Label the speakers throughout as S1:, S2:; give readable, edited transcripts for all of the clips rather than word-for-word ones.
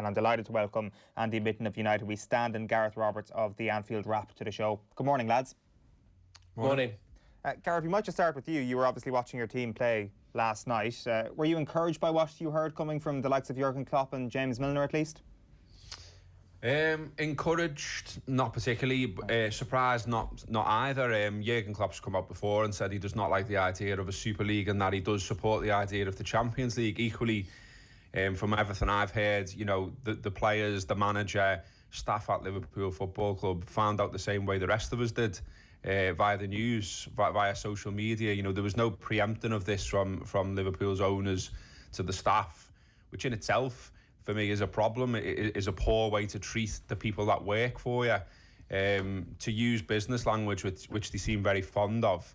S1: and I'm delighted to welcome Andy Mitten of United We Stand and Gareth Roberts of the Anfield Wrap to the show. Good morning, lads.
S2: Morning.
S1: Gareth, we might just start with you. You were obviously watching your team play last night. Were you encouraged by what you heard coming from the likes of Jurgen Klopp and James Milner at least?
S2: Encouraged, not particularly. Surprised, not either. Jurgen Klopp's come out before and said he does not like the idea of a Super League and that he does support the idea of the Champions League. Equally, from everything I've heard, you know, the players, the manager, staff at Liverpool Football Club found out the same way the rest of us did, via the news, via social media. You know, there was no preempting of this from Liverpool's owners to the staff, which in itself, for me, is a problem. It is a poor way to treat the people that work for you. To use business language, which they seem very fond of.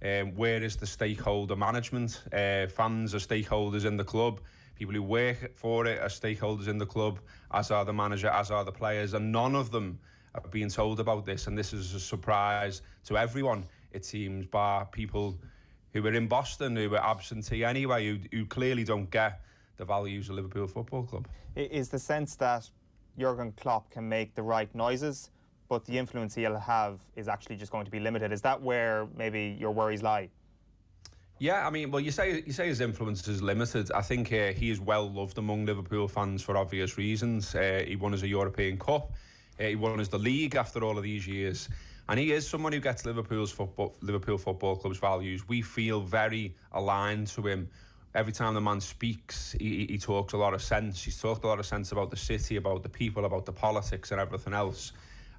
S2: Where is the stakeholder management? Fans are stakeholders in the club. People who work for it are stakeholders in the club, as are the manager, as are the players, and none of them are being told about this. And this is a surprise to everyone, it seems, bar people who were in Boston, who were absentee anyway, who clearly don't get the values of Liverpool Football Club.
S1: Is the sense that Jurgen Klopp can make the right noises, but the influence he'll have is actually just going to be limited? Is that where maybe your worries lie?
S2: Yeah, I mean, well, you say his influence is limited. I think he is well loved among Liverpool fans for obvious reasons. He won us a European Cup. He won us the league after all of these years. And he is someone who gets Liverpool Football Club's values. We feel very aligned to him. Every time the man speaks, he talks a lot of sense. He's talked a lot of sense about the city, about the people, about the politics and everything else.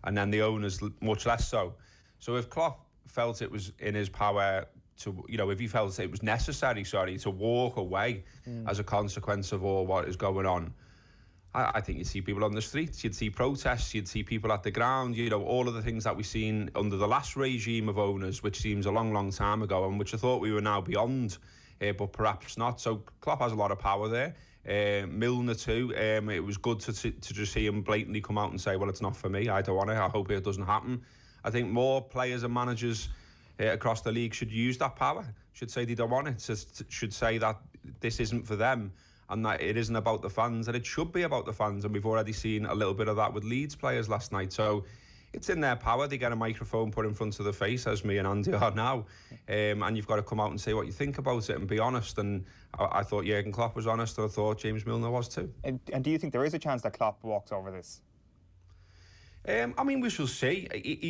S2: And then the owners, much less so. So if Klopp felt it was in his power to, you know, if he felt it was necessary, to walk away as a consequence of all what is going on, I think you'd see people on the streets, you'd see protests, you'd see people at the ground, you know, all of the things that we've seen under the last regime of owners, which seems a long, long time ago, and which I thought we were now beyond. But perhaps not. So Klopp has a lot of power there. Milner too. It was good to just see him blatantly come out and say, well, it's not for me, I don't want it, I hope it doesn't happen. I think more players and managers across the league should use that power, should say they don't want it, should say that this isn't for them and that it isn't about the fans, and it should be about the fans. And we've already seen a little bit of that with Leeds players last night. So it's in their power. They get a microphone put in front of the face, as me and Andy are now, and you've got to come out and say what you think about it and be honest. And I thought Jurgen Klopp was honest, and I thought James Milner was too.
S1: And do you think there is a chance that Klopp walks over this?
S2: I mean, we shall see.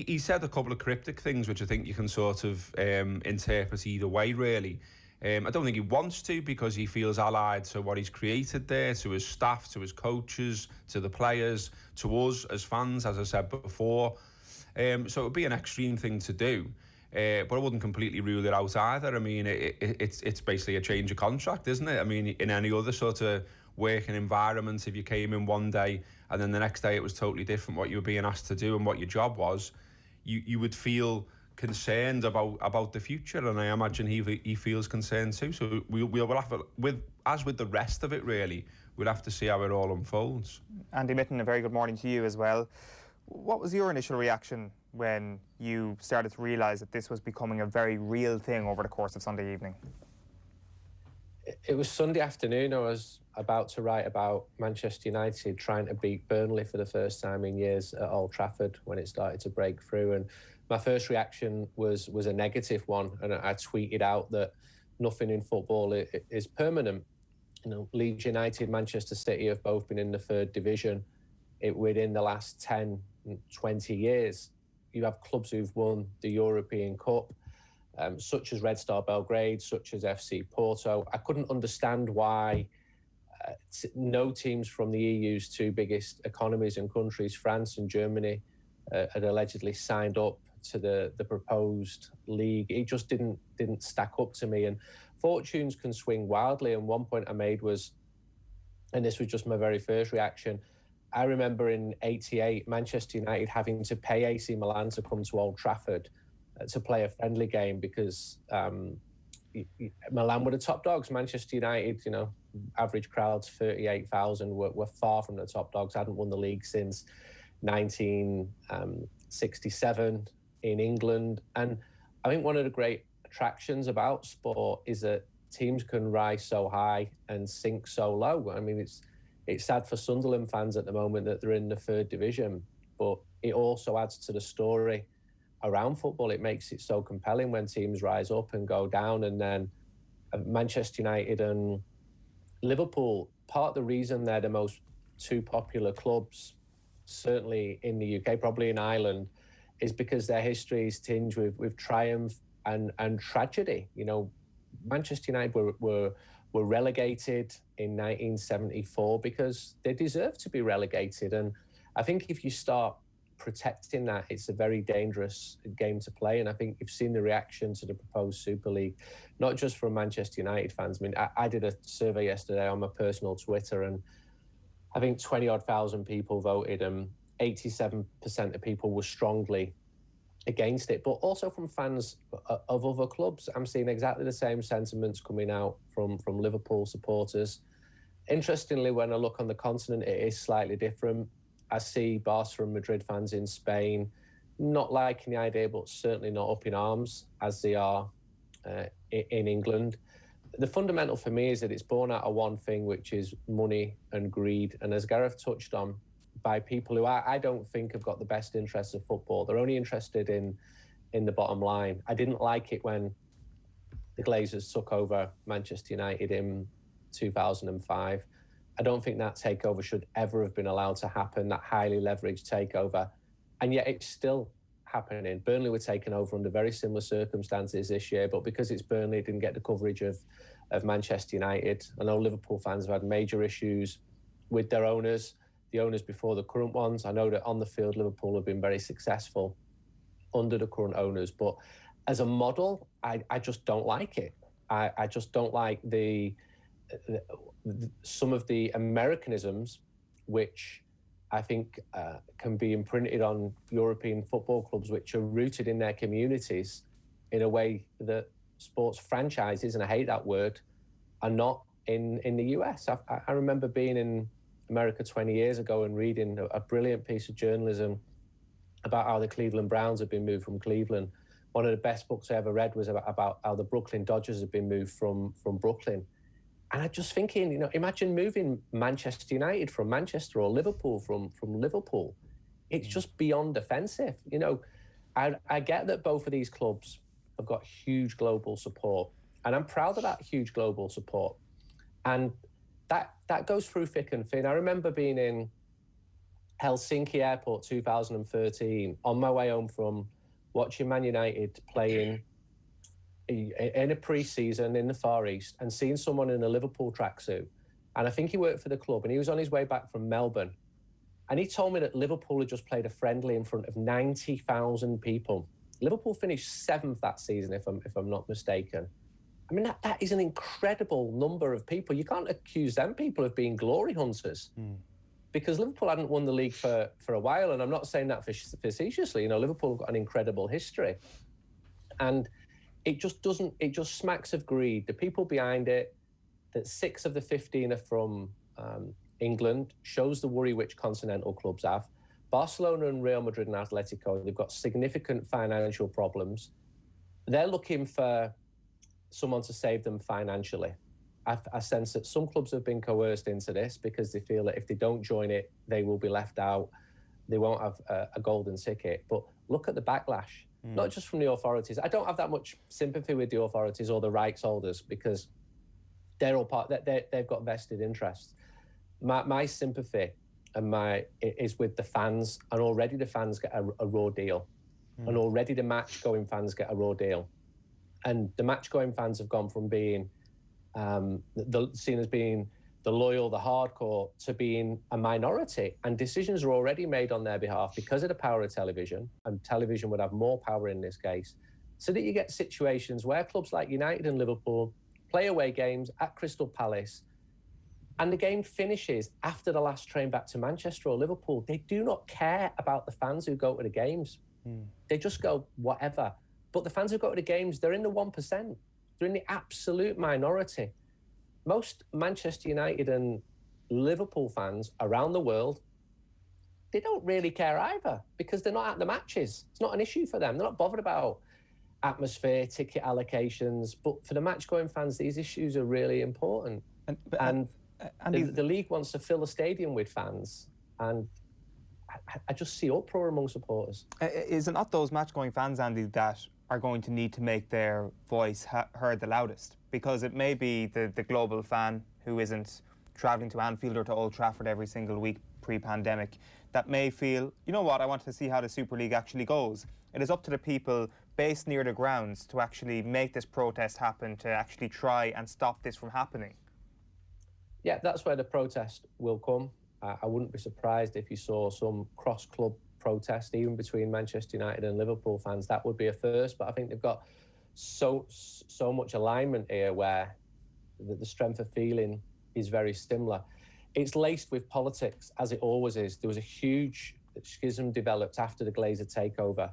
S2: He said a couple of cryptic things, which I think you can sort of interpret either way, really. I don't think he wants to, because he feels allied to what he's created there, to his staff, to his coaches, to the players, to us as fans, as I said before. So it would be an extreme thing to do, but I wouldn't completely rule it out either. I mean, it's basically a change of contract, isn't it? I mean, in any other sort of working environment, if you came in one day and then the next day it was totally different what you were being asked to do and what your job was, you would feel concerned about the future, and I imagine he feels concerned too. So we'll have to, with the rest of it, really, we'll have to see how it all unfolds.
S1: Andy Mitten, a very good morning to you as well. What was your initial reaction when you started to realise that this was becoming a very real thing over the course of Sunday evening?
S3: It was Sunday afternoon. I was about to write about Manchester United trying to beat Burnley for the first time in years at Old Trafford when it started to break through. And my first reaction was a negative one. And I tweeted out that nothing in football is permanent. You know, Leeds United, Manchester City have both been in the third division within the last 10, 20 years. You have clubs who've won the European Cup, such as Red Star Belgrade, such as FC Porto. I couldn't understand why no teams from the EU's two biggest economies and countries, France and Germany, had allegedly signed up to the proposed league. It just didn't stack up to me. And fortunes can swing wildly. And one point I made was, and this was just my very first reaction, I remember in '88, Manchester United having to pay AC Milan to come to Old Trafford to play a friendly game because Milan were the top dogs. Manchester United, you know, average crowds, 38,000, were far from the top dogs. Hadn't won the league since 1967 in England. And I think one of the great attractions about sport is that teams can rise so high and sink so low. I mean, It's sad for Sunderland fans at the moment that they're in the 3rd division, but it also adds to the story around football. It makes it so compelling when teams rise up and go down. And then Manchester United and Liverpool, part of the reason they're the most 2 popular clubs, certainly in the UK, probably in Ireland, is because their history is tinged with triumph and tragedy. You know, Manchester United were relegated in 1974 because they deserved to be relegated. And I think if you start protecting that, it's a very dangerous game to play. And I think you've seen the reaction to the proposed Super League, not just from Manchester United fans. I mean, I did a survey yesterday on my personal Twitter, and I think 20-odd thousand people voted, and 87% of people were strongly against it. But also from fans of other clubs, I'm seeing exactly the same sentiments coming out from Liverpool supporters. Interestingly, when I look on the continent, it is slightly different. I see Barca and Madrid fans in Spain not liking the idea, but certainly not up in arms as they are in England. The fundamental for me is that it's born out of one thing, which is money and greed. And as Gareth touched on, by people who I don't think have got the best interests of football. They're only interested in the bottom line. I didn't like it when the Glazers took over Manchester United in 2005. I don't think that takeover should ever have been allowed to happen, that highly leveraged takeover. And yet it's still happening. Burnley were taken over under very similar circumstances this year, but because it's Burnley, it didn't get the coverage of Manchester United. I know Liverpool fans have had major issues with their owners, the owners before the current ones. I know that on the field, Liverpool have been very successful under the current owners, but as a model, I just don't like it. I just don't like some of the Americanisms, which I think can be imprinted on European football clubs, which are rooted in their communities in a way that sports franchises, and I hate that word, are not in the US. I remember being in America 20 years ago and reading a brilliant piece of journalism about how the Cleveland Browns had been moved from Cleveland. One of the best books I ever read was about how the Brooklyn Dodgers had been moved from Brooklyn. And I'm just thinking, you know, imagine moving Manchester United from Manchester, or Liverpool from Liverpool. It's just beyond offensive. You know, I get that both of these clubs have got huge global support, and I'm proud of that huge global support. And that goes through thick and thin. I remember being in Helsinki Airport 2013 on my way home from watching Man United playing in a pre-season in the Far East, and seeing someone in a Liverpool tracksuit. And I think he worked for the club, and he was on his way back from Melbourne. And he told me that Liverpool had just played a friendly in front of 90,000 people. Liverpool finished 7th that season, if I'm not mistaken. I mean, that is an incredible number of people. You can't accuse them people of being glory hunters, because Liverpool hadn't won the league for a while. And I'm not saying that facetiously. You know, Liverpool have got an incredible history. And it just smacks of greed. The people behind it, that 6 of the 15 are from England, shows the worry which continental clubs have. Barcelona and Real Madrid and Atletico, they've got significant financial problems. They're looking for someone to save them financially. I sense that some clubs have been coerced into this because they feel that if they don't join it, they will be left out. They won't have a golden ticket. But look at the backlash, not just from the authorities. I don't have that much sympathy with the authorities or the rights holders, because they're all they've got vested interests. My sympathy is with the fans, and already the fans get a raw deal, and already the match-going fans get a raw deal. And the match-going fans have gone from being seen as being the loyal, the hardcore, to being a minority. And decisions are already made on their behalf because of the power of television, and television would have more power in this case, so that you get situations where clubs like United and Liverpool play away games at Crystal Palace, and the game finishes after the last train back to Manchester or Liverpool. They do not care about the fans who go to the games. They just go, whatever. But the fans who go to the games, they're in the 1%. They're in the absolute minority. Most Manchester United and Liverpool fans around the world, they don't really care either, because they're not at the matches. It's not an issue for them. They're not bothered about atmosphere, ticket allocations. But for the match-going fans, these issues are really important. And The league wants to fill a stadium with fans, and I just see uproar among supporters.
S1: Is it not those match-going fans, Andy, that are going to need to make their voice heard the loudest? Because it may be the global fan who isn't travelling to Anfield or to Old Trafford every single week pre-pandemic that may feel, you know what, I want to see how the Super League actually goes. It is up to the people based near the grounds to actually make this protest happen, to actually try and stop this from happening.
S3: Yeah, that's where the protest will come. I wouldn't be surprised if you saw some cross-club protest, even between Manchester United and Liverpool fans. That would be a first, but I think they've got so much alignment here where the strength of feeling is very similar. It's laced with politics, as it always is. There was a huge schism developed after the Glazer takeover,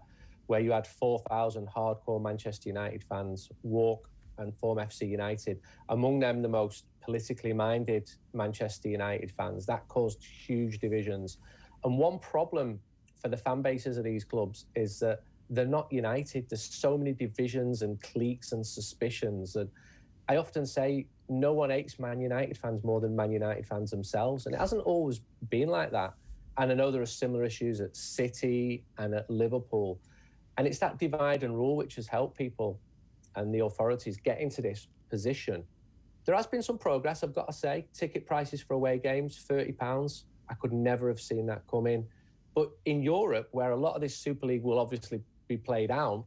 S3: where you had 4,000 hardcore Manchester United fans walk and form FC United. Among them, the most politically minded Manchester United fans. That caused huge divisions. And one problem for the fan bases of these clubs is that they're not united. There's so many divisions and cliques and suspicions. And I often say no one hates Man United fans more than Man United fans themselves. And it hasn't always been like that. And I know there are similar issues at City and at Liverpool. And it's that divide and rule which has helped people and the authorities get into this position. There has been some progress, I've got to say. Ticket prices for away games, £30. I could never have seen that come in. But in Europe, where a lot of this Super League will obviously be played out,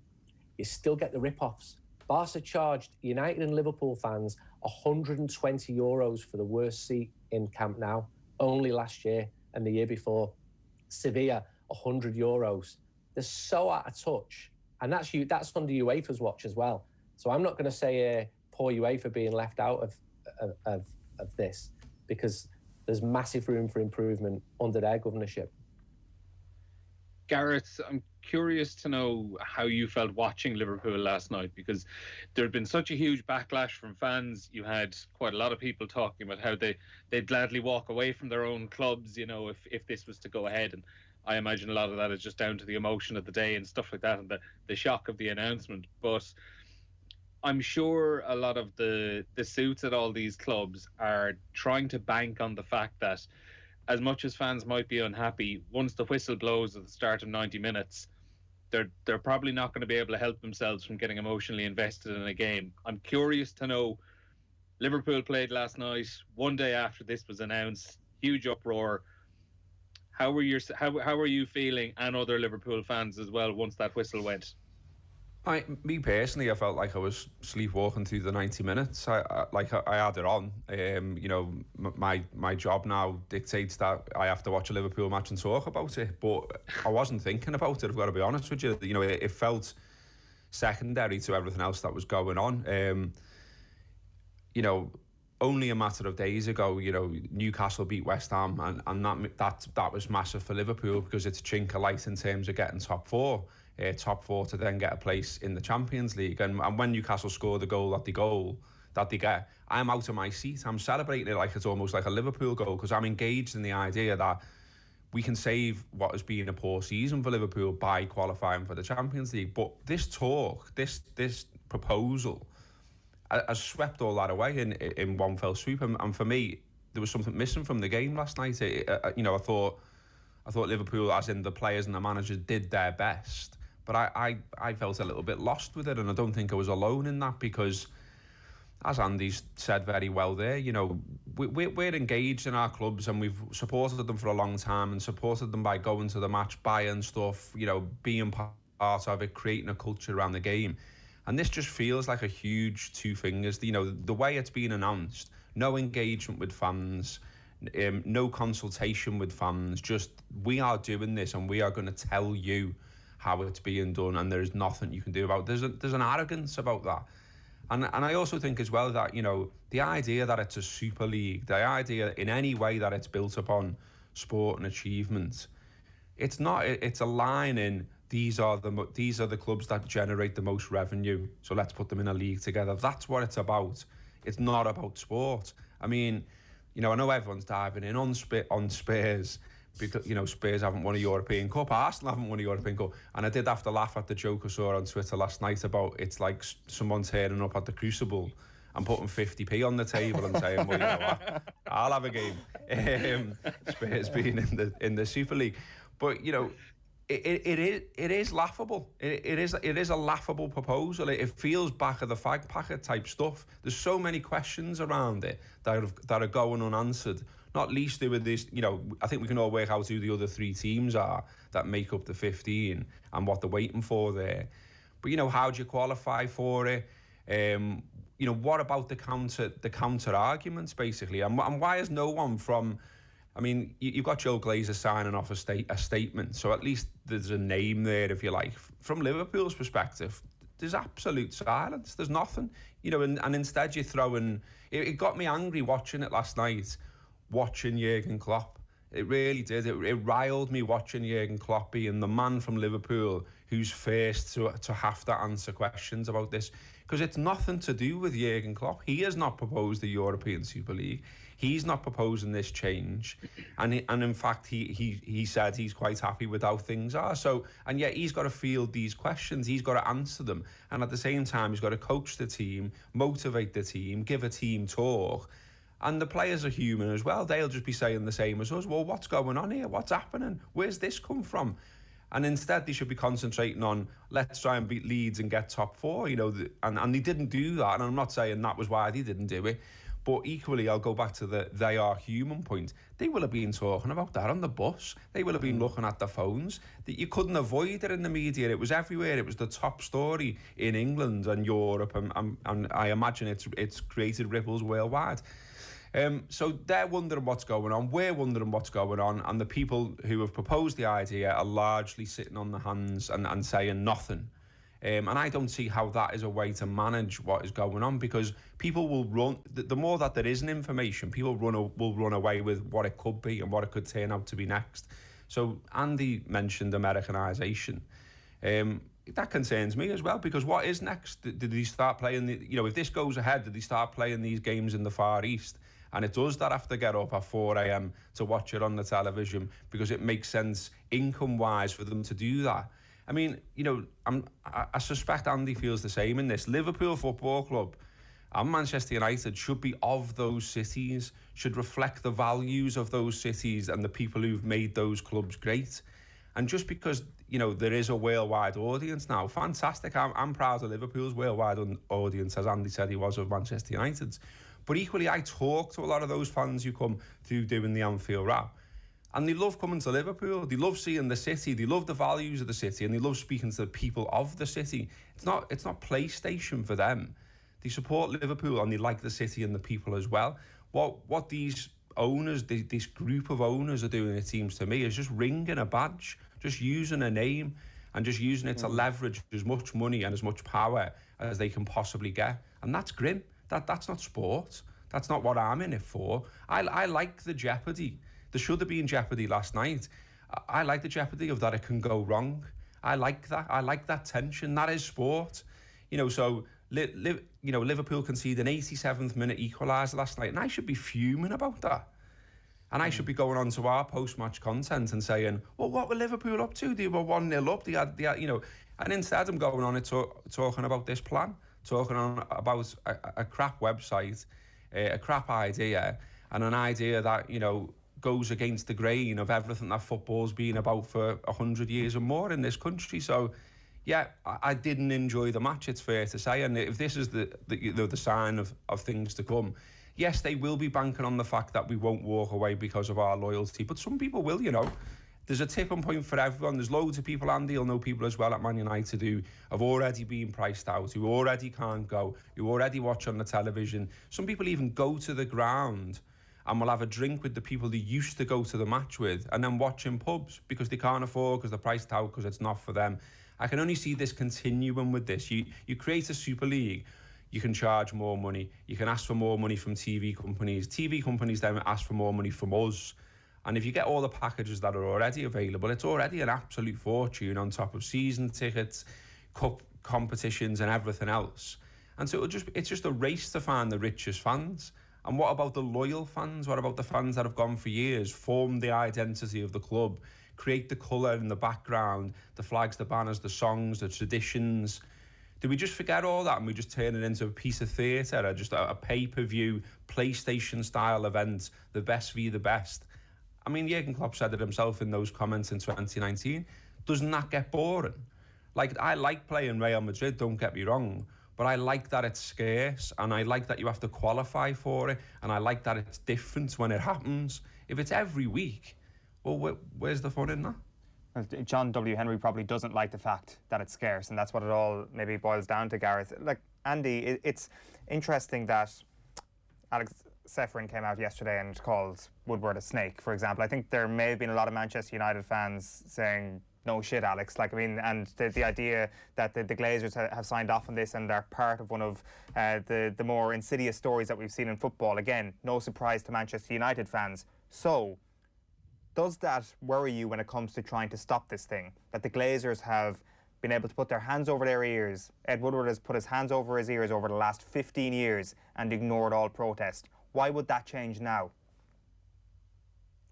S3: you still get the rip-offs. Barca charged United and Liverpool fans €120 for the worst seat in Camp Nou, only last year and the year before. Sevilla, €100. They're so out of touch. And that's under UEFA's watch as well. So I'm not going to say poor UEFA being left out of this, because there's massive room for improvement under their governorship.
S4: Gareth, I'm curious to know how you felt watching Liverpool last night, because there had been such a huge backlash from fans. You had quite a lot of people talking about how they'd gladly walk away from their own clubs, you know, if this was to go ahead. And I imagine a lot of that is just down to the emotion of the day and stuff like that, and the shock of the announcement. But I'm sure a lot of the suits at all these clubs are trying to bank on the fact that, as much as fans might be unhappy, once the whistle blows at the start of 90 minutes, they're probably not going to be able to help themselves from getting emotionally invested in a game. I'm curious to know, Liverpool played last night, one day after this was announced, huge uproar. How were you feeling, and other Liverpool fans as well, once that whistle went?
S2: Me personally, I felt like I was sleepwalking through the 90 minutes. I had it on. You know, my job now dictates that I have to watch a Liverpool match and talk about it. But I wasn't thinking about it, I've got to be honest with you. You know, it felt secondary to everything else that was going on. You know, only a matter of days ago, you know, Newcastle beat West Ham, and that was massive for Liverpool, because it's a chink of light in terms of getting top four to then get a place in the Champions League. And when Newcastle scored the goal that they get, I'm out of my seat. I'm celebrating it like it's almost like a Liverpool goal, because I'm engaged in the idea that we can save what has been a poor season for Liverpool by qualifying for the Champions League. But this talk, this proposal, has swept all that away in one fell swoop. And for me, there was something missing from the game last night. You know, I thought Liverpool, as in the players and the managers, did their best. But I felt a little bit lost with it, and I don't think I was alone in that, because, as Andy's said very well there, you know, we're engaged in our clubs, and we've supported them for a long time, and supported them by going to the match, buying stuff, you know, being part of it, creating a culture around the game. And this just feels like a huge two fingers. You know, the way it's been announced, no engagement with fans, no consultation with fans, just, we are doing this and we are going to tell you how it's being done, and there's nothing you can do about it. There's an arrogance about that. And I also think as well that, you know, the idea that it's a Super League, the idea in any way that it's built upon sport and achievement, it's not. It's a line in, these are the clubs that generate the most revenue, so let's put them in a league together. That's what it's about. It's not about sport. I mean, you know, I know everyone's diving in on Spurs, because, you know, Spurs haven't won a European Cup, Arsenal haven't won a European Cup, and I did have to laugh at the joke I saw on Twitter last night about it's like someone turning up at the Crucible and putting 50p on the table and saying, well, you know what, I'll have a game. Spurs being in the Super League. But, you know, it is laughable. It is a laughable proposal. It feels back of the fag packet type stuff. There's so many questions around it that are going unanswered. Not least with this, you know, I think we can all work out who the other 3 teams are that make up the 15 and what they're waiting for there. But, you know, how do you qualify for it? You know, what about the counter arguments, basically? And why is no one from... I mean, you've got Joe Glazer signing off a statement, so at least there's a name there, if you like. From Liverpool's perspective, there's absolute silence. There's nothing, you know, and instead you're throwing... It got me angry watching it last night, watching Jurgen Klopp. It really did. It riled me watching Jurgen Klopp being the man from Liverpool who's first to have to answer questions about this. Because it's nothing to do with Jurgen Klopp. He has not proposed the European Super League. He's not proposing this change, and in fact he said he's quite happy with how things are. So, and yet he's got to field these questions, he's got to answer them, and at the same time he's got to coach the team, motivate the team, give a team talk. And the players are human as well. They'll just be saying the same as us. Well, what's going on here? What's happening? Where's this come from? And instead they should be concentrating on, let's try and beat Leeds and get top 4, you know. And they didn't do that, and I'm not saying that was why they didn't do it. But equally, I'll go back to the they are human point. They will have been talking about that on the bus. They will have been looking at their phones. That you couldn't avoid it in the media. It was everywhere. It was the top story in England and Europe, and I imagine it's created ripples worldwide. So they're wondering what's going on. We're wondering what's going on, and the people who have proposed the idea are largely sitting on their hands and saying nothing. And I don't see how that is a way to manage what is going on, because people will run... The more that there isn't information, people will run away with what it could be and what it could turn out to be next. So Andy mentioned Americanisation. That concerns me as well, because what is next? Did he start playing... if this goes ahead, did he start playing these games in the Far East? And it does that have to get up at 4 a.m. to watch it on the television, because it makes sense income-wise for them to do that. I mean, I suspect Andy feels the same in this. Liverpool Football Club and Manchester United should be of those cities, should reflect the values of those cities and the people who've made those clubs great. And just because, there is a worldwide audience now, fantastic. I'm proud of Liverpool's worldwide audience, as Andy said he was of Manchester United's. But equally, I talk to a lot of those fans who come through doing the Anfield Wrap. And they love coming to Liverpool. They love seeing the city. They love the values of the city, and they love speaking to the people of the city. It's not PlayStation for them. They support Liverpool and they like the city and the people as well. What these owners, this group of owners are doing, it seems to me, is just ringing a badge, just using a name and just using it to leverage as much money and as much power as they can possibly get. And that's grim. That's not sport. That's not what I'm in it for. I like the jeopardy. There should have been jeopardy last night. I like the jeopardy of that it can go wrong. I like that. I like that tension. That is sport. So Liverpool conceded an 87th minute equaliser last night, and I should be fuming about that. And I should be going on to our post-match content and saying, well, what were Liverpool up to? They were 1-0 up. They had, and instead I'm going on and talking about this plan, talking on about a crap website, a crap idea, and an idea that, goes against the grain of everything that football's been about for 100 years or more in this country. So, yeah, I didn't enjoy the match, it's fair to say. And if this is the sign of things to come, yes, they will be banking on the fact that we won't walk away because of our loyalty. But some people will, There's a tipping point for everyone. There's loads of people, Andy, you'll know people as well at Man United who have already been priced out, who already can't go, who already watch on the television. Some people even go to the ground and will have a drink with the people they used to go to the match with and then watch in pubs because they can't afford, because they're priced out, because it's not for them. I can only see this continuing with this. You create a Super League, you can charge more money, you can ask for more money from TV companies. TV companies then ask for more money from us. And if you get all the packages that are already available, it's already an absolute fortune on top of season tickets, cup competitions and everything else. And so it's just a race to find the richest fans. And what about the loyal fans? What about the fans that have gone for years, formed the identity of the club, create the colour in the background, the flags, the banners, the songs, the traditions? Do we just forget all that and we just turn it into a piece of theatre, or just a pay-per-view PlayStation-style event, the best v the best? I mean, Jurgen Klopp said it himself in those comments in 2019. Doesn't that get boring? Like, I like playing Real Madrid, don't get me wrong, but I like that it's scarce, and I like that you have to qualify for it, and I like that it's different when it happens. If it's every week, well, where's the fun in that?
S1: John W. Henry probably doesn't like the fact that it's scarce, and that's what it all maybe boils down to, Gareth. Like, Andy, it's interesting that Alex Seferin came out yesterday and called Woodward a snake, for example. I think there may have been a lot of Manchester United fans saying, no shit, Alex. Like, I mean, and the idea that the Glazers have signed off on this and are part of one of the more insidious stories that we've seen in football. Again, no surprise to Manchester United fans. So, does that worry you when it comes to trying to stop this thing? That the Glazers have been able to put their hands over their ears. Ed Woodward has put his hands over his ears over the last 15 years and ignored all protest. Why would that change now?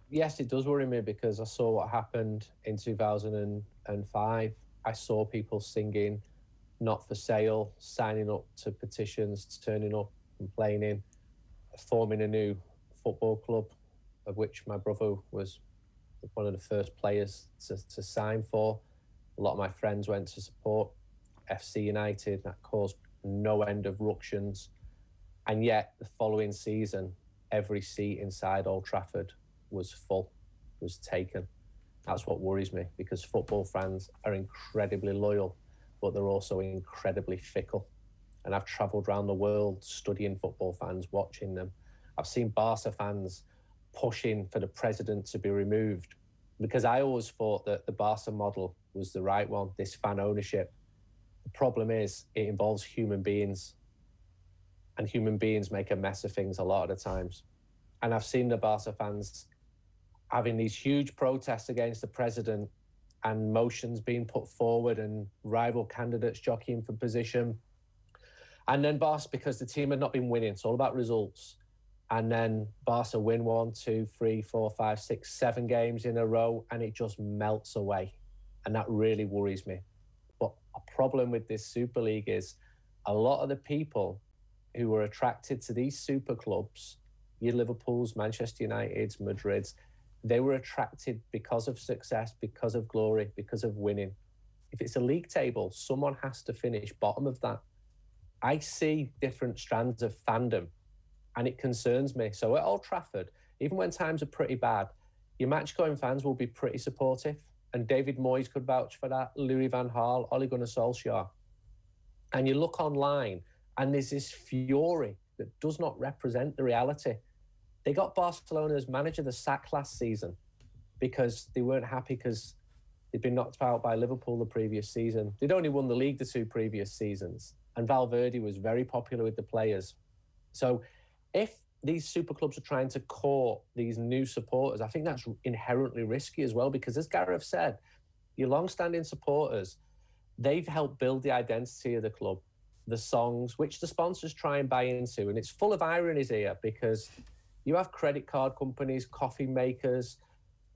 S3: Yes, it does worry me, because I saw what happened in 2005. I saw people singing "Not for Sale," signing up to petitions, turning up, complaining, forming a new football club, of which my brother was one of the first players to sign for. A lot of my friends went to support FC United. That caused no end of ructions. And yet, the following season, every seat inside Old Trafford was full, was taken. That's what worries me, because football fans are incredibly loyal, but they're also incredibly fickle. And I've travelled around the world studying football fans, watching them. I've seen Barca fans pushing for the president to be removed, because I always thought that the Barca model was the right one, this fan ownership. The problem is it involves human beings, and human beings make a mess of things a lot of the times. And I've seen the Barca fans having these huge protests against the president and motions being put forward and rival candidates jockeying for position. And then Barca, because the team had not been winning, it's all about results. And then Barca win 1, 2, 3, 4, 5, 6, 7 games in a row, and it just melts away. And that really worries me. But a problem with this Super League is a lot of the people who were attracted to these super clubs, your Liverpools, Manchester Uniteds, Madrids, they were attracted because of success, because of glory, because of winning. If it's a league table, someone has to finish bottom of that. I see different strands of fandom, and it concerns me. So at Old Trafford, even when times are pretty bad, your match-going fans will be pretty supportive. And David Moyes could vouch for that, Louis van Gaal, Ole Gunnar Solskjaer. And you look online, and there's this fury that does not represent the reality. They got Barcelona's manager the sack last season because they weren't happy because they'd been knocked out by Liverpool the previous season. They'd only won the league the 2 previous seasons, and Valverde was very popular with the players. So if these super clubs are trying to court these new supporters, I think that's inherently risky as well, because as Gareth said, your long-standing supporters, they've helped build the identity of the club, the songs, which the sponsors try and buy into. And it's full of ironies here, because you have credit card companies, coffee makers,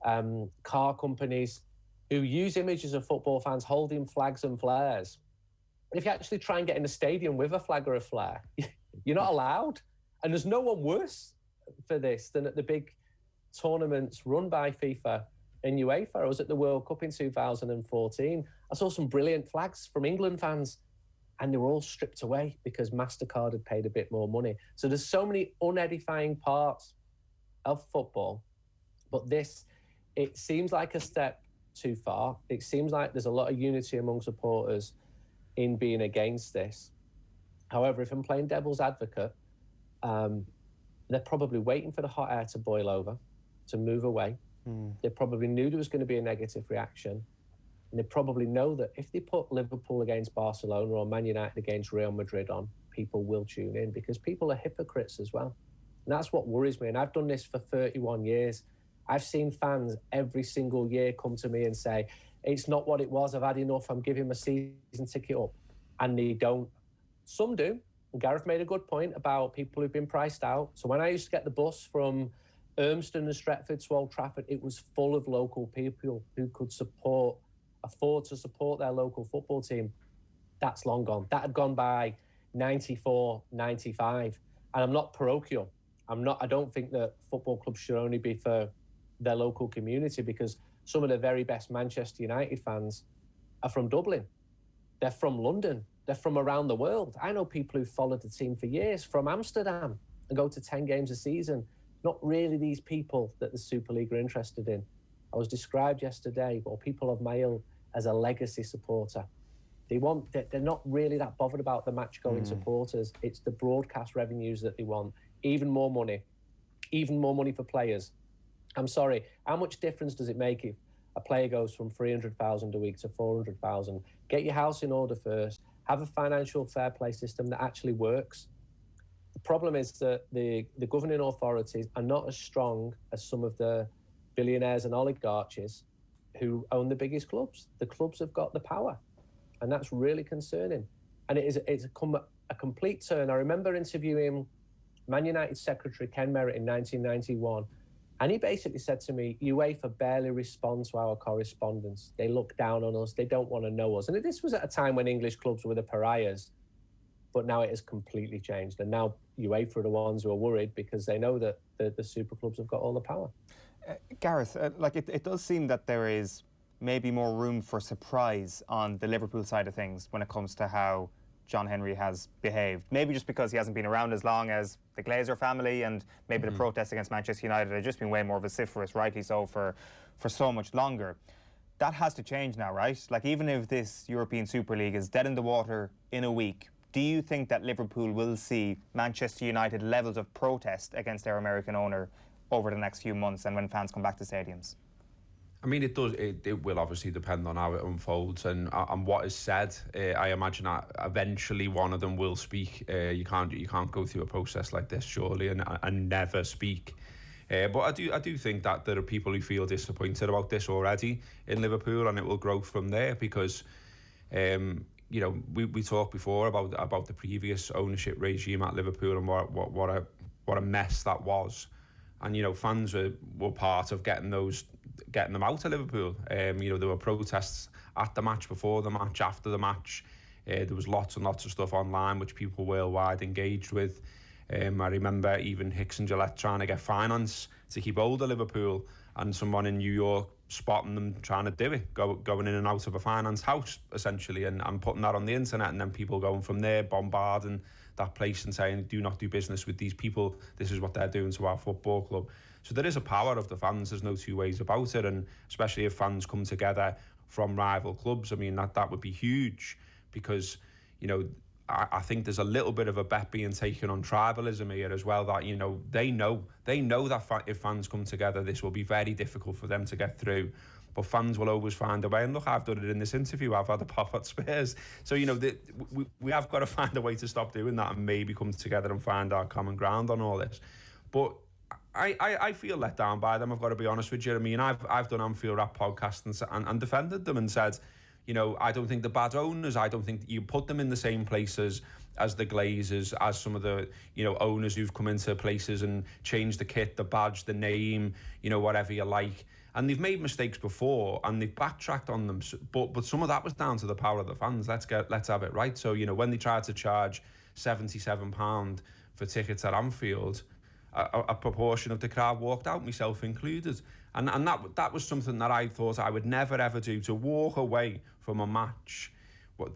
S3: car companies who use images of football fans holding flags and flares. If you actually try and get in the stadium with a flag or a flare, you're not allowed. And there's no one worse for this than at the big tournaments run by FIFA and UEFA. I was at the World Cup in 2014. I saw some brilliant flags from England fans, and they were all stripped away because MasterCard had paid a bit more money. So there's so many unedifying parts of football. But this, it seems like a step too far. It seems like there's a lot of unity among supporters in being against this. However, if I'm playing devil's advocate, they're probably waiting for the hot air to boil over, to move away. They probably knew there was going to be a negative reaction. And they probably know that if they put Liverpool against Barcelona or Man United against Real Madrid on, people will tune in, because people are hypocrites as well. And that's what worries me. And I've done this for 31 years. I've seen fans every single year come to me and say, it's not what it was, I've had enough, I'm giving my season ticket up. And they don't. Some do. And Gareth made a good point about people who've been priced out. So when I used to get the bus from Urmston and Stretford to Old Trafford, it was full of local people who could afford to support their local football team. that's long gone. That had gone by 94, 95. And I'm not parochial. I don't think that football clubs should only be for their local community, because some of the very best Manchester United fans are from Dublin. They're from London. They're from around the world. I know people who've followed the team for years from Amsterdam and go to 10 games a season. Not really these people that the Super League are interested in. I was described yesterday, or people of Mail, as a legacy supporter. They're not really that bothered about the match-going supporters. It's the broadcast revenues that they want. Even more money for players. I'm sorry, how much difference does it make if a player goes from 300,000 a week to 400,000? Get your house in order first. Have a financial fair play system that actually works. The problem is that the governing authorities are not as strong as some of the billionaires and oligarchs who own the biggest clubs. The clubs have got the power, and that's really concerning. And it's come a complete turn. I remember interviewing Man United secretary Ken Merritt in 1991, and he basically said to me, UEFA barely respond to our correspondence. They look down on us. They don't want to know us. And this was at a time when English clubs were the pariahs, but now it has completely changed. And now UEFA are the ones who are worried because they know that the super clubs have got all the power.
S1: Gareth, it does seem that there is maybe more room for surprise on the Liverpool side of things when it comes to how John Henry has behaved. Maybe just because he hasn't been around as long as the Glazer family, and maybe the protests against Manchester United have just been way more vociferous, rightly so, for so much longer. That has to change now, right? Like, even if this European Super League is dead in the water in a week, do you think that Liverpool will see Manchester United levels of protest against their American owner over the next few months and when fans come back to stadiums?
S2: I mean, it does. It will obviously depend on how it unfolds and what is said. I imagine that eventually one of them will speak. You can't go through a process like this surely and never speak. But I do think that there are people who feel disappointed about this already in Liverpool, and it will grow from there because, you know, we talked before about the previous ownership regime at Liverpool and what a mess that was. And, you know, fans were part of getting them out of Liverpool. You know, there were protests at the match, before the match, after the match. There was lots and lots of stuff online which people worldwide engaged with. I remember even Hicks and Gillette trying to get finance to keep hold of Liverpool, and someone in New York spotting them trying to do it, going in and out of a finance house, essentially, and putting that on the internet, and then people going from there, bombarding that place and saying, do not do business with these people. This is what they're doing to our football club. So there is a power of the fans. There's no two ways about it. And especially if fans come together from rival clubs, I mean, that would be huge because, you know, I think there's a little bit of a bet being taken on tribalism here as well, that, you know, they know that if fans come together, this will be very difficult for them to get through. But fans will always find a way. And look, I've done it in this interview. I've had a pop at Spurs. So, you know, we have got to find a way to stop doing that and maybe come together and find our common ground on all this. But I feel let down by them, I've got to be honest with you. I mean, I've done Anfield Wrap podcast and defended them and said, you know, I don't think they're bad owners. I don't think you put them in the same places as the Glazers, as some of the, you know, owners who've come into places and changed the kit, the badge, the name, you know, whatever you like. And they've made mistakes before and they've backtracked on them. But some of that was down to the power of the fans. Let's have it right. So, you know, when they tried to charge £77 for tickets at Anfield, a proportion of the crowd walked out, myself included. And that was something that I thought I would never ever do, to walk away from a match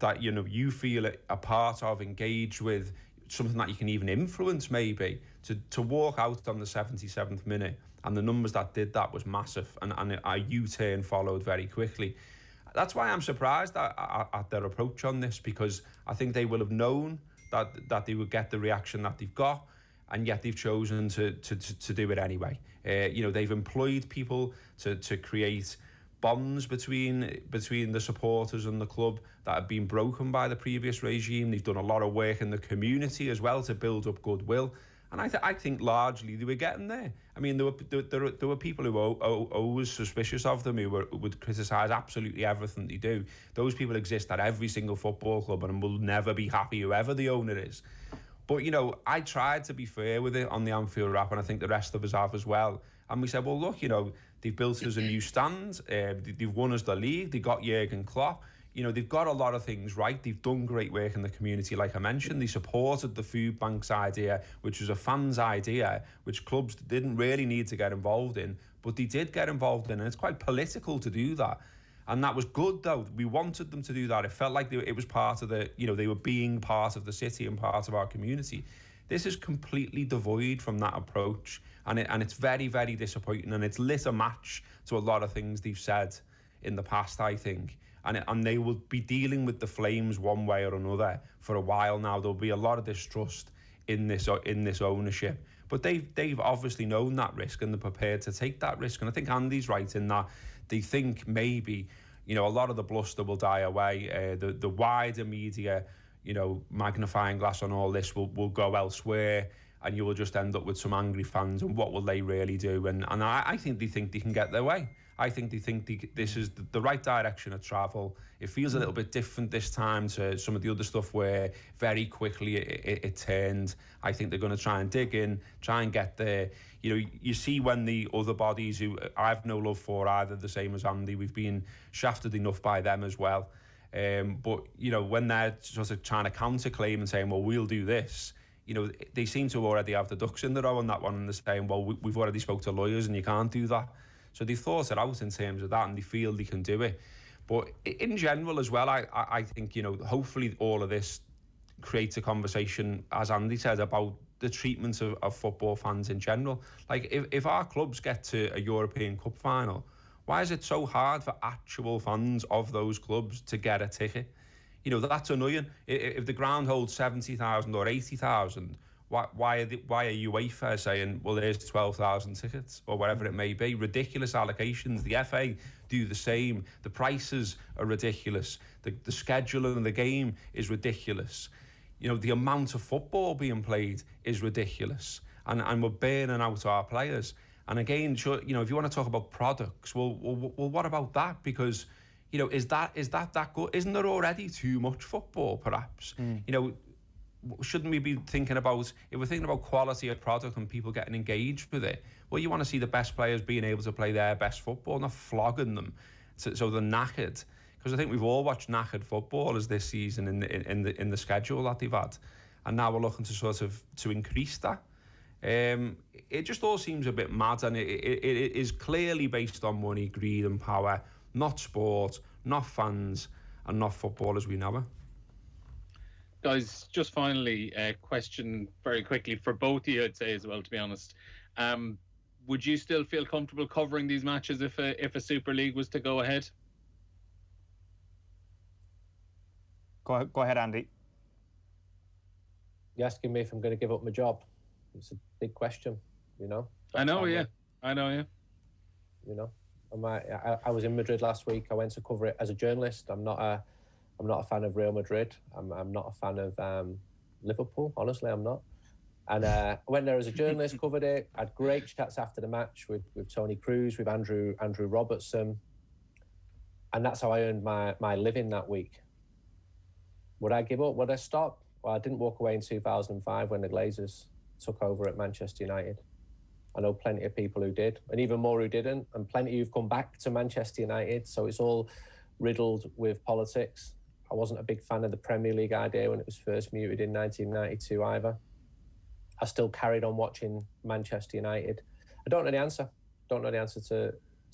S2: that, you know, you feel a part of, engage with, something that you can even influence maybe, to walk out on the 77th minute. And the numbers that did that was massive, and a U-turn followed very quickly. That's why I'm surprised at their approach on this, because I think they will have known that they would get the reaction that they've got, and yet they've chosen to do it anyway. You know, they've employed people to create bonds between the supporters and the club that have been broken by the previous regime. They've done a lot of work in the community as well to build up goodwill. And I think largely they were getting there. I mean, there were people who were always suspicious of them, who would criticise absolutely everything they do. Those people exist at every single football club and will never be happy, whoever the owner is. But, you know, I tried to be fair with it on the Anfield Wrap, and I think the rest of us have as well. And we said, well, look, you know, they've built us a new stand. They've won us the league. They got Jurgen Klopp. you know, they've got a lot of things right. They've done great work in the community, like I mentioned. They supported the food banks idea, which was a fans idea, which clubs didn't really need to get involved in, but they did get involved in, and it's quite political to do that. And that was good, though. We wanted them to do that. It felt like it was part of the, you know, they were being part of the city and part of our community. This is completely devoid from that approach, and it's very, very disappointing, and it's lit a match to a lot of things they've said in the past, I think. And they will be dealing with the Flames one way or another for a while now. There'll be a lot of distrust in this ownership. But they've obviously known that risk, and they're prepared to take that risk. And I think Andy's right in that they think maybe, you know, a lot of the bluster will die away. The wider media, you know, magnifying glass on all this will go elsewhere, and you will just end up with some angry fans. And what will they really do? And I think they can get their way. I think they think this is the right direction of travel. It feels a little bit different this time to some of the other stuff where very quickly it turned. I think they're going to try and dig in, try and get there. You know, you see when the other bodies, who I've no love for either, the same as Andy, we've been shafted enough by them as well. But, you know, when they're sort of trying to counterclaim and saying, well, we'll do this, you know, they seem to already have the ducks in the row on that one, and they're saying, well, we've already spoke to lawyers and you can't do that. So they've thought it out in terms of that, and they feel they can do it. But in general as well, I think, you know, hopefully all of this creates a conversation, as Andy said, about the treatment of football fans in general. Like, if our clubs get to a European Cup final, why is it so hard for actual fans of those clubs to get a ticket? You know, that's annoying. If the ground holds 70,000 or 80,000, why are UEFA saying, well, there's 12,000 tickets or whatever it may be? Ridiculous allocations. The FA do the same. The prices are ridiculous. The schedule of the game is ridiculous. You know, the amount of football being played is ridiculous. And we're burning out our players. And again, sure, you know, if you want to talk about products, well, what about that? Because, you know, is that good? Isn't there already too much football, perhaps? You know, shouldn't we be thinking about, if we're thinking about quality of product and people getting engaged with it, well, you want to see the best players being able to play their best football, not flogging them so they're knackered. Because I think we've all watched knackered footballers this season in the schedule that they've had, and now we're looking to sort of to increase that. It just all seems a bit mad, and it is clearly based on money, greed and power, not sport, not fans, and not football as we know it.
S4: Guys, just finally, a question very quickly for both of you, I'd say as well, to be honest. Would you still feel comfortable covering these matches if a Super League was to go ahead?
S1: Go ahead, Andy.
S3: You're asking me if I'm going to give up my job. It's a big question, you know.
S4: I know, yeah.
S3: You know, I was in Madrid last week. I went to cover it as a journalist. I'm not a fan of Real Madrid. I'm not a fan of Liverpool. Honestly, I'm not. And I went there as a journalist, covered it. Had great chats after the match with Tony Cruz, with Andrew Robertson, and that's how I earned my living that week. Would I give up? Would I stop? Well, I didn't walk away in 2005 when the Glazers took over at Manchester United. I know plenty of people who did, and even more who didn't, and plenty who've come back to Manchester United. So it's all riddled with politics. I wasn't a big fan of the Premier League idea when it was first mooted in 1992 either. I still carried on watching Manchester United. I don't know the answer. Don't know the answer to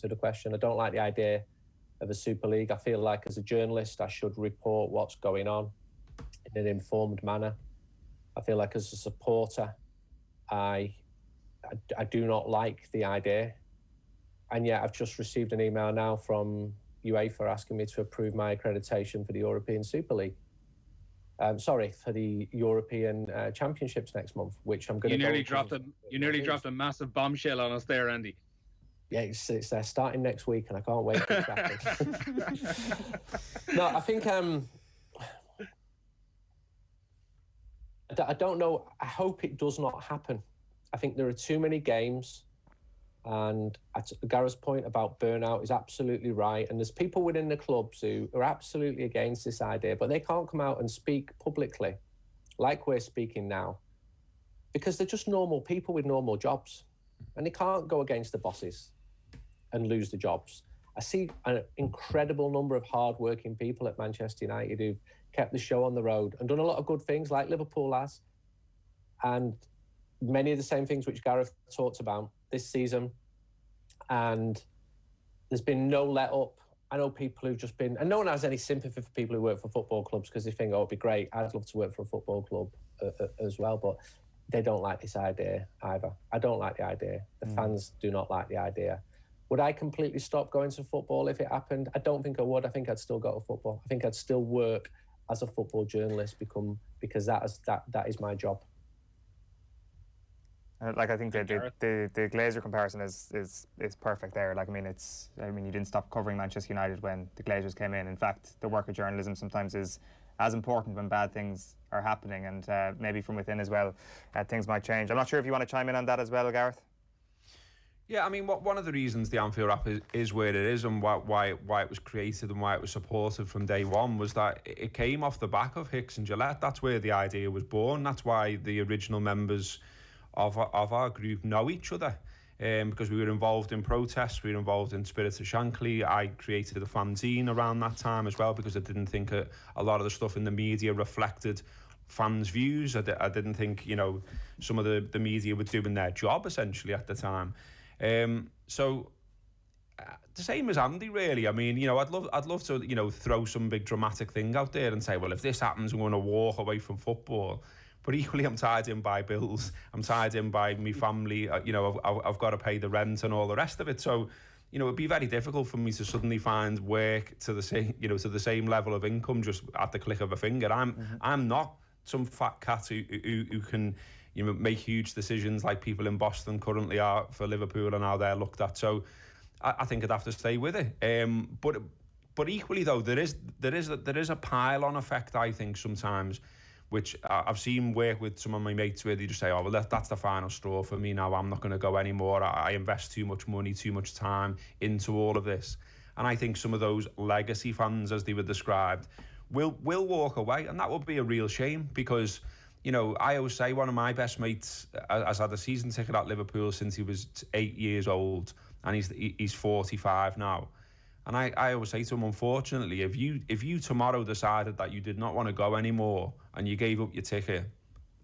S3: the question. I don't like the idea of a Super League. I feel like as a journalist, I should report what's going on in an informed manner. I feel like as a supporter, I do not like the idea. And yet I've just received an email now from UEFA asking me to approve my accreditation for the European Super League. For the European Championships next month, which I'm going to.
S4: You nearly dropped a massive bombshell on us there, Andy.
S3: Yeah, it's starting next week, and I can't wait for it to happen. No, I think I don't know. I hope it does not happen. I think there are too many games. And Gareth's point about burnout is absolutely right. And there's people within the clubs who are absolutely against this idea, but they can't come out and speak publicly like we're speaking now because they're just normal people with normal jobs. And they can't go against the bosses and lose the jobs. I see an incredible number of hard-working people at Manchester United who've kept the show on the road and done a lot of good things, like Liverpool has, and many of the same things which Gareth talked about this season. And there's been no let-up. I know people who've just been, and no one has any sympathy for people who work for football clubs because they think, oh, it'd be great, I'd love to work for a football club as well, but they don't like this idea either. I don't like the idea. The fans do not like the idea. Would I completely stop going to football if it happened? I don't think I would. I think I'd still go to football. I think I'd still work as a football journalist because that is my job.
S1: Like, I think the Glazer comparison is perfect there. Like, I mean, you didn't stop covering Manchester United when the Glazers came in. In fact, the work of journalism sometimes is as important when bad things are happening, and maybe from within as well, things might change. I'm not sure if you want to chime in on that as well, Gareth.
S2: Yeah, I mean, one of the reasons the Anfield Wrap is where it is, and why it was created and why it was supported from day one, was that it came off the back of Hicks and Gillette. That's where the idea was born. That's why the original members of our group know each other, because we were involved in protests, we were involved in Spirit of Shankly. I created a fanzine around that time as well, because I didn't think a lot of the stuff in the media reflected fans' views. I didn't think, some of the media were doing their job essentially at the time. So the same as Andy, really. I mean, I'd love to, throw some big dramatic thing out there and say, well, if this happens, I'm going to walk away from football. But equally, I'm tied in by bills. I'm tied in by my family. I've got to pay the rent and all the rest of it. So, it'd be very difficult for me to suddenly find work to the same level of income just at the click of a finger. I'm not some fat cat who can make huge decisions like people in Boston currently are for Liverpool and how they're looked at. So I think I'd have to stay with it. But equally though, there is a pile-on effect, I think, sometimes, which I've seen work with some of my mates where they just say, oh, well, that's the final straw for me now. I'm not going to go anymore. I invest too much money, too much time into all of this. And I think some of those legacy fans, as they were described, will walk away. And that would be a real shame because, I always say one of my best mates has had a season ticket at Liverpool since he was 8 years old, and he's 45 now. And I always say to him, unfortunately, if you tomorrow decided that you did not want to go anymore and you gave up your ticket,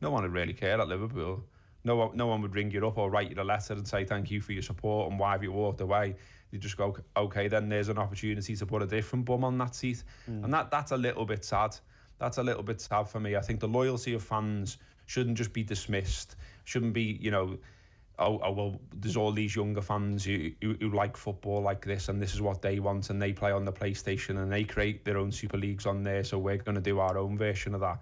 S2: no one would really care at Liverpool. No one would ring you up or write you a letter and say thank you for your support and why have you walked away. They just go, okay, then there's an opportunity to put a different bum on that seat. And that's a little bit sad. That's a little bit sad for me. I think the loyalty of fans shouldn't just be dismissed. Shouldn't be, oh well, there's all these younger fans who like football like this, and this is what they want, and they play on the PlayStation and they create their own super leagues on there, so we're going to do our own version of that.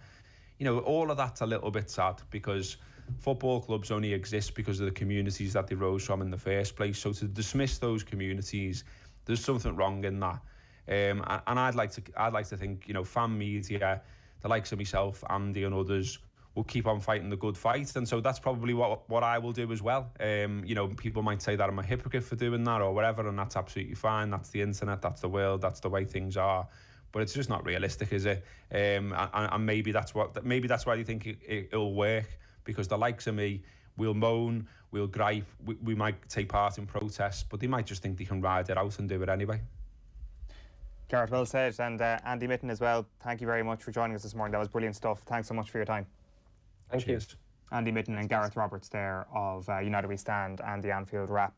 S2: All of that's a little bit sad because football clubs only exist because of the communities that they rose from in the first place. So to dismiss those communities, there's something wrong in that. And I'd like to think, fan media, the likes of myself, Andy and others, will keep on fighting the good fight. And so that's probably what I will do as well. People might say that I'm a hypocrite for doing that or whatever, and that's absolutely fine. That's the internet, that's the world, that's the way things are. But it's just not realistic, is it? And maybe that's why you think it'll work, because the likes of me will moan, we'll gripe, we might take part in protests, but they might just think they can ride it out and do it anyway.
S1: Gareth, well said. And Andy Mitten as well, thank you very much for joining us this morning. That was brilliant stuff. Thanks so much for your time.
S3: Thank you.
S1: Andy Mitten and Gareth Roberts there of United We Stand and the Anfield Wrap.